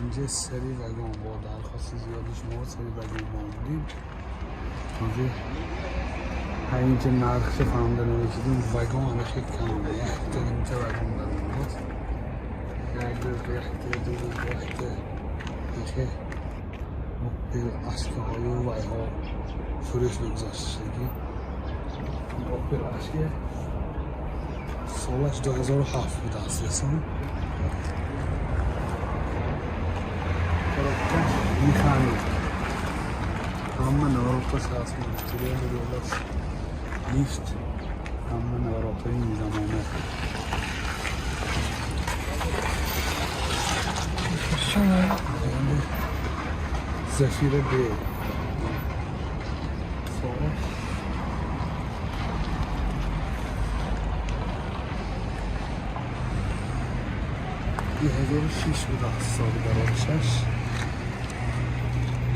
اینجا سری وگون با درخواست زیادی شما سری وگون ما آمدیم تازه اینجا نرخ فهمده نوشیدیم وگون همه خیلی کم یک اینجا وگون در اونهاست یک دو یکی اپل اشکه های و ویها فروش بگذاشته شدی اپل اشکه سالش 2007 بود اساساً میخوانید همه نوروپاش هست مشتریان دولت لیفت همه نوروپای این زمانه زفیر بی یه 2006 بود سال برایشش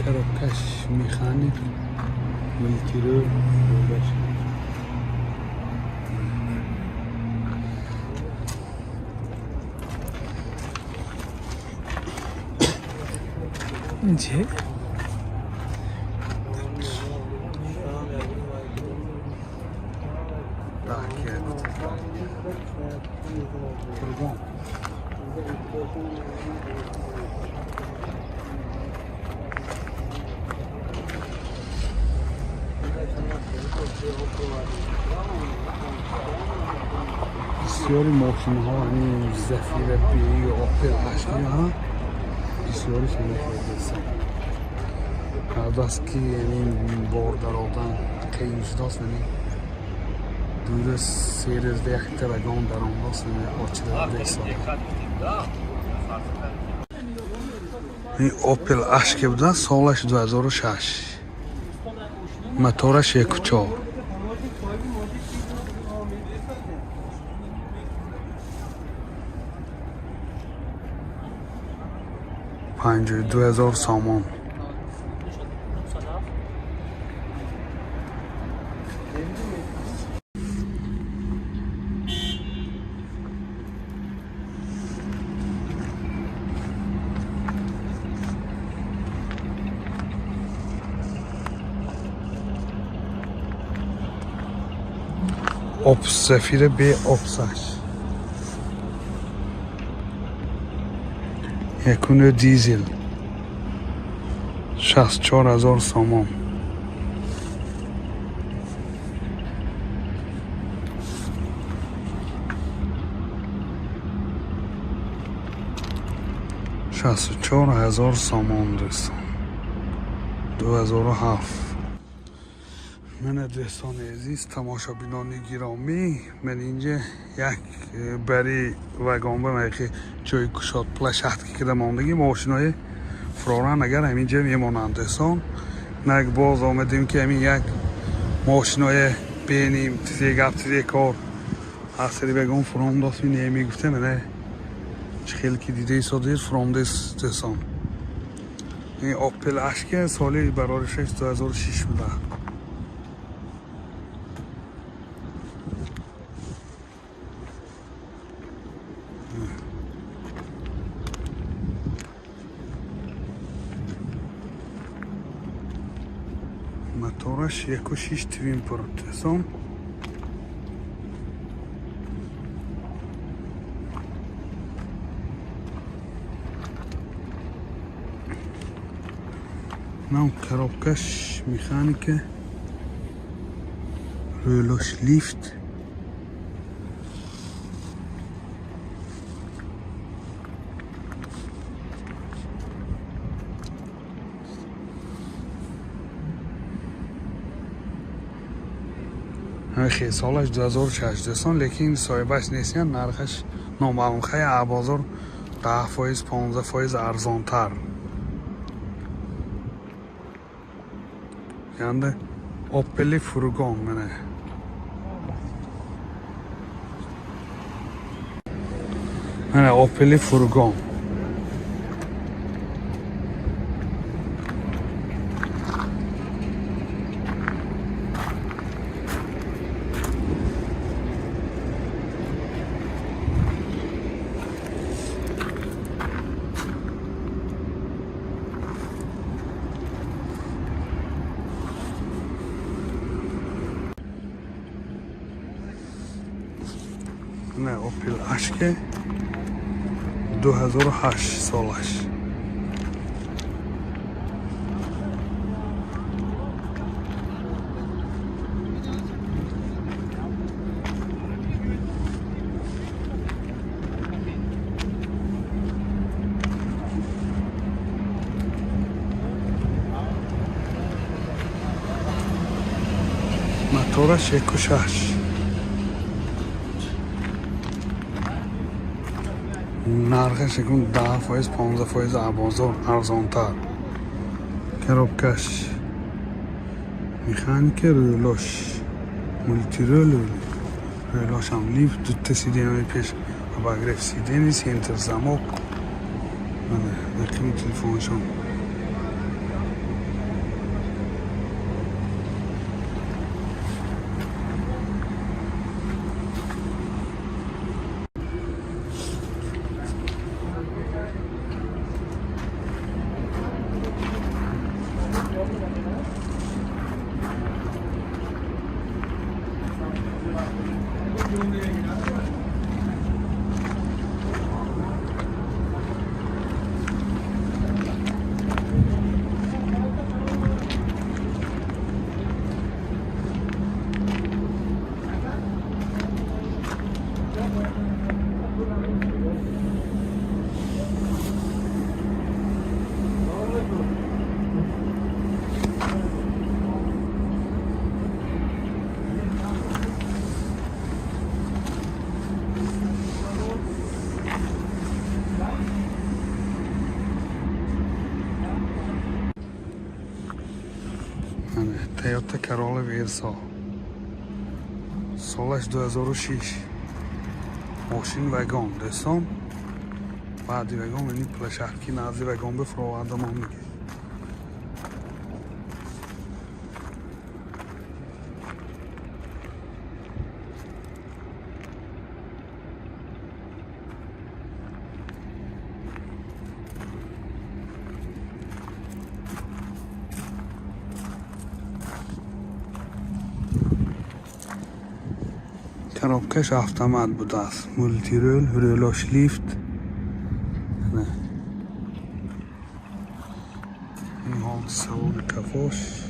کرکش میخانیک ملتیرو بولش اینجا بسیاری ماشین ها همین زفیر بی و اپل اشکی ها بسیاری شده هستن بعد از که این بار در آدن خیلی جداست دور سیرز یک ترگان در آن داست آچه دیسان این اپل اشکی بوده سالش 2006 موتورش 1.4 52,000 سامان اپس زفیر بی اپسش یکونه دیزل 64,000 سامان $64,000 سامان دوستان 2007 من دوستان عزیز تماشا بینان گرامی من اینجا یک بری وگان به که جای کشاد پلشت که کده ماندگی ماشین های فرارن اگر همینجا میمانند دوستان نگ باز آمدیم که همین یک ماشین های بینیم تیزی گپ تیزی کار اصلی وگان فرام داست می نمی گفته منه چه خیلی که دیده ایسا دید فرام دست دوستان این اپل اشکه سالی برارش 2006 بوده موتورش 1.6 توین پروتسون نام کرابکش میخانیکه رولوش لیفت خیلی سالش 2006 دستان لیکن صاحبش نیستین نرخش نامعلوم خیلی عبازار 10% 15% ارزان تر یعنی اپل فروگان منه اپل فروگان اوپل اشک 2008 سالش. موتورش 1.6. نرخش کن 10% 15% ارزانتر. کرابکش میخانیک رولوش مولتی رولوش هم لیفت دو تسیدین های پیش و اگرف سیدینی سینتر زماک نقیمی تلفونشون تویوتا کرولا ویرسا سالش 2006 ماشین وگان دستان بعدی وگان یعنی پلشرکی نازی وگان به فراورده ما میگه کرابکش автомат بوده است مولتی رول رولوش لیفت نه این ها سالون کفاش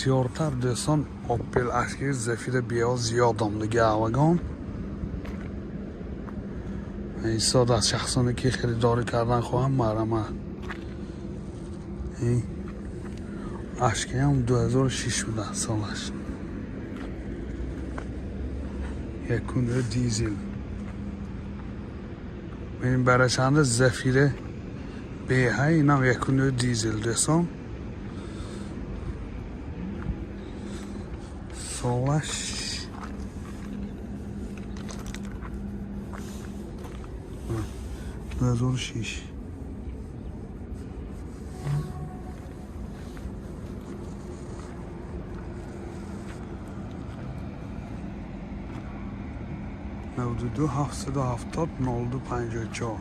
بسیارتر دوستان اوپل اشکی زفیر بیا زیادم دیگه وگان ایستاد از شخصانی که خریداری کردن خواهم مرمه این اشکی هم 2006 بوده سالش یک کنده دیزل این برشنده زفیر بیه این هم یک کنده دیزل دوستان سالش 2006 92 770 02 54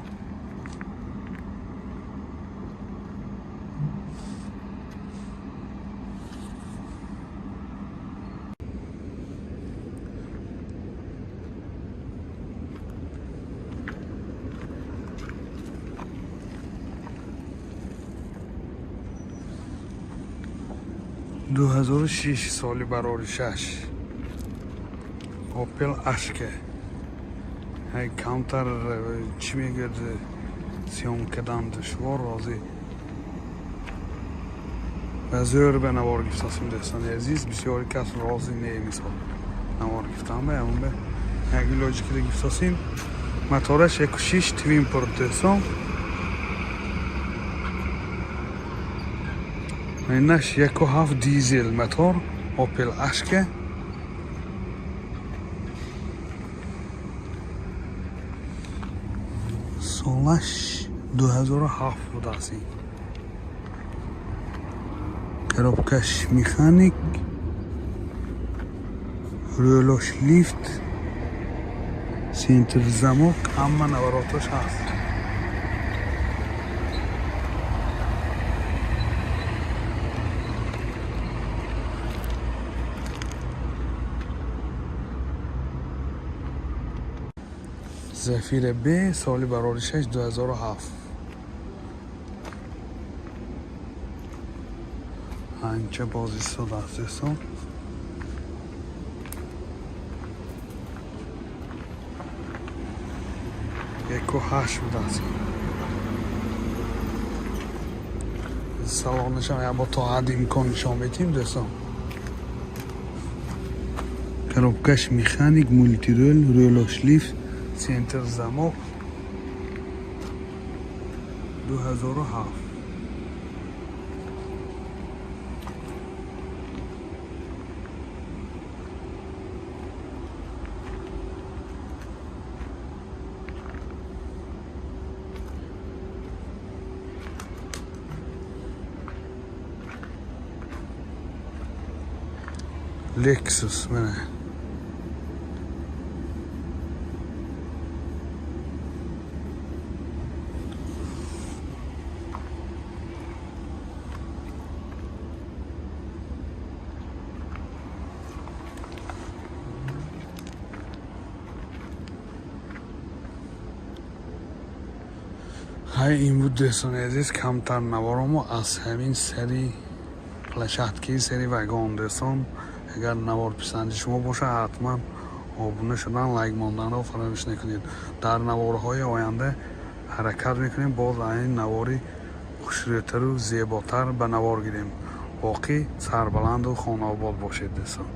2006 سالی برای 6 اوپل اشکه های کانتر چی میگرد سیام کدام دشوار رازی و زور به نوار گفتاسیم دستان عزیز بسیاری کس رازی نیمیسا نوار گفتم به همون به اگه لوجیکی ده گفتاسیم مطارش 1.6 توین پر دستان اینش 1.7 دیزل موتور اوپل اشکه سالش 2007 بود است این. کرابکش میخانیک، رولوش لیفت، سینتر زموک، همه نوراتش هست. زفیر ب سالی براریشش 2007. هنچه بازی صد است. 1.8 بود است. سلامش هم با تا حد امکان نشان بدیم دوستان. کرابکش میخانیک، مولتی رول، رولوش لیفت، سینتر زموک 2007. لکسوس منه. های این بود دوستان عزیز کمتر نوارمو از همین سری پلشتکی سری وگان دوستان. اگر نوار پسند شما باشه حتما آبونه شدن، لایک ماندن رو فراموش نکنید. در نوارهای آینده حرکت میکنیم باز این نواری خوش‌روی‌تر و زیباتر به نوار گیریم. باقی سربلند و خانه آباد باشید دوستان.